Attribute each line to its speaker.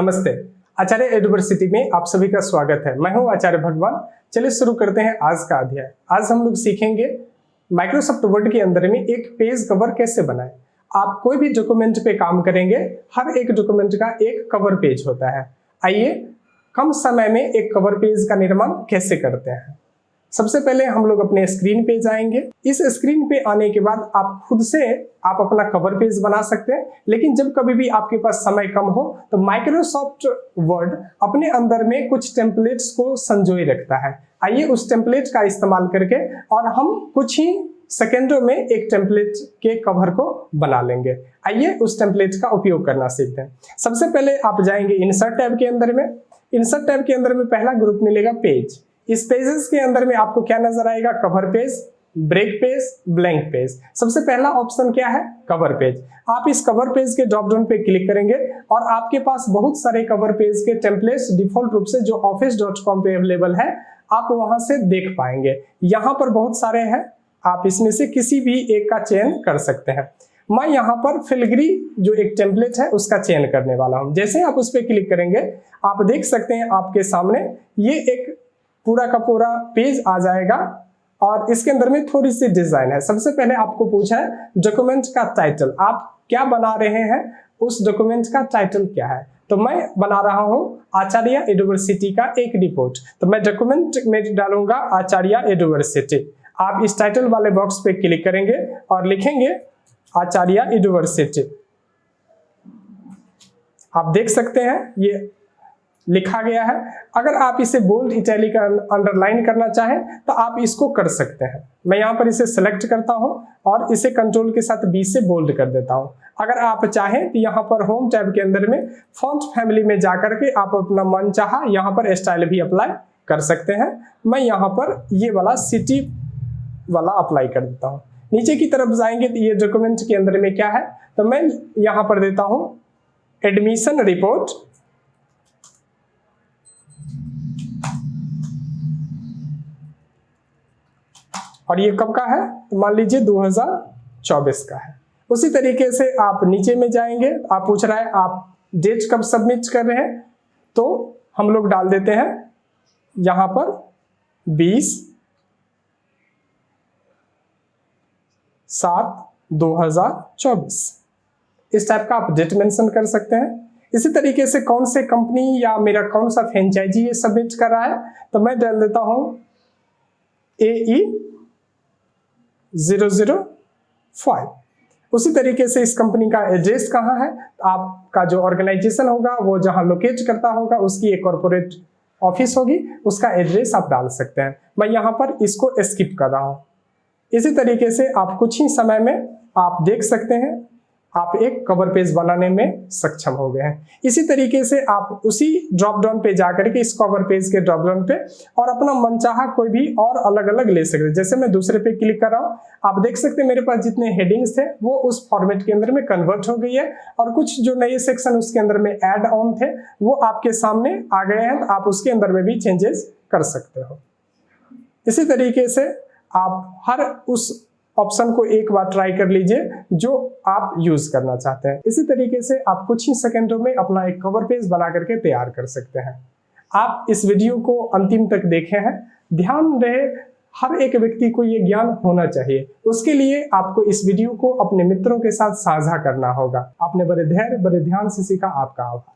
Speaker 1: नमस्ते। आचार्य यूनिवर्सिटी में आप सभी का स्वागत है। मैं हूं आचार्य भगवान। चलिए शुरू करते हैं आज का अध्याय। आज हम लोग सीखेंगे माइक्रोसॉफ्ट वर्ड के अंदर में एक पेज कवर कैसे बनाएं। आप कोई भी डॉक्यूमेंट पे काम करेंगे, हर एक डॉक्यूमेंट का एक कवर पेज होता है। आइए कम समय में एक कवर पेज का निर्माण कैसे करते हैं। सबसे पहले हम लोग अपने स्क्रीन पे जाएंगे। इस स्क्रीन पे आने के बाद आप खुद से आप अपना कवर पेज बना सकते हैं, लेकिन जब कभी भी आपके पास समय कम हो तो माइक्रोसॉफ्ट वर्ड अपने अंदर में कुछ टेम्पलेट्स को संजोए रखता है। आइए उस टेम्पलेट का इस्तेमाल करके और हम कुछ ही सेकेंडों में एक टेम्पलेट के कवर को बना लेंगे। आइए उस टेम्पलेट का उपयोग करना सीखते हैं। सबसे पहले आप जाएंगे इंसर्ट टैब के अंदर में। इंसर्ट टैब के अंदर में पहला ग्रुप मिलेगा पेज। इस पेजेस के अंदर में आपको क्या नजर आएगा? Cover page, break page, blank page. सबसे पहला ऑप्शन क्या है? Cover page. आप इस कवर पेज के ड्रॉप डाउन पे क्लिक करेंगे और आपके पास बहुत सारे कवर पेज के टेम्पलेट्स डिफॉल्ट रूप से जो office.com पे अवेलेबल है, आप वहां से देख पाएंगे। यहाँ पर बहुत सारे हैं, आप इसमें से किसी भी एक का चयन कर सकते हैं। मैं यहाँ पर फिलग्री जो एक टेम्पलेट है उसका चयन करने वाला हूँ। जैसे आप उस पर क्लिक करेंगे आप देख सकते हैं आपके सामने ये एक पूरा का पूरा पेज आ जाएगा और इसके अंदर में थोड़ी सी डिजाइन है। सबसे पहले आपको पूछा है डॉक्यूमेंट का टाइटल, आप क्या बना रहे हैं, उस डॉक्यूमेंट का टाइटल क्या है। तो मैं बना रहा हूं आचार्य यूनिवर्सिटी का एक रिपोर्ट, तो मैं डॉक्यूमेंट में डालूंगा आचार्य यूनिवर्सिटी। आप इस टाइटल वाले बॉक्स पे क्लिक करेंगे और लिखेंगे आचार्य यूनिवर्सिटी। आप देख सकते हैं ये लिखा गया है। अगर आप इसे बोल्ड, इटैलिक, अंडरलाइन करना चाहें तो आप इसको कर सकते हैं। मैं यहाँ पर इसे सेलेक्ट करता हूँ और इसे कंट्रोल के साथ बी से बोल्ड कर देता हूँ। अगर आप चाहें तो यहाँ पर होम टैब के अंदर में फॉन्ट फैमिली में जाकर के आप अपना मन चाहा यहाँ पर स्टाइल भी अप्लाई कर सकते हैं। मैं यहाँ पर ये वाला सिटी वाला अप्लाई कर देता हूँ। नीचे की तरफ जाएंगे तो ये डॉक्यूमेंट के अंदर में क्या है, तो मैं यहाँ पर देता हूँ एडमिशन रिपोर्ट। और ये कब का है? तो मान लीजिए 2024 का है। उसी तरीके से आप नीचे में जाएंगे, आप पूछ रहा है आप डेट कब सबमिट कर रहे हैं, तो हम लोग डाल देते हैं यहां पर 20/7/2024। इस टाइप का आप डेट मेंशन कर सकते हैं। इसी तरीके से कौन से कंपनी या मेरा कौन सा फ्रेंचाइजी ये सबमिट कर रहा है, तो मैं डाल देता हूं AE 005। उसी तरीके से इस कंपनी का एड्रेस कहाँ है, आपका जो ऑर्गेनाइजेशन होगा वो जहां लोकेट करता होगा उसकी एक कॉर्पोरेट ऑफिस होगी, उसका एड्रेस आप डाल सकते हैं। मैं यहाँ पर इसको स्किप कर रहा हूँ। इसी तरीके से आप कुछ ही समय में आप देख सकते हैं आप एक कवर पेज बनाने में सक्षम हो गए हैं। इसी तरीके से आप उसी ड्रॉप डाउन पे जाकर के इस कवर पेज के ड्रॉप डाउन पे और अपना मनचाहा कोई भी और अलग अलग ले सकते हैं। जैसे मैं दूसरे पे क्लिक कर रहा हूँ, आप देख सकते हैं मेरे पास जितने हेडिंग्स थे वो उस फॉर्मेट के अंदर में कन्वर्ट हो गई है और कुछ जो नए सेक्शन उसके अंदर में ऐड ऑन थे वो आपके सामने आ गए हैं। आप उसके अंदर में भी चेंजेस कर सकते हो। इसी तरीके से आप हर उस ऑप्शन को एक बार ट्राई कर लीजिए जो आप यूज करना चाहते हैं। इसी तरीके से आप कुछ ही सेकंडों में अपना एक कवर पेज बना करके तैयार कर सकते हैं। आप इस वीडियो को अंतिम तक देखे हैं। ध्यान रहे हर एक व्यक्ति को ये ज्ञान होना चाहिए, उसके लिए आपको इस वीडियो को अपने मित्रों के साथ साझा करना होगा। आपने बड़े धैर्य बड़े ध्यान से सीखा, आपका आभार।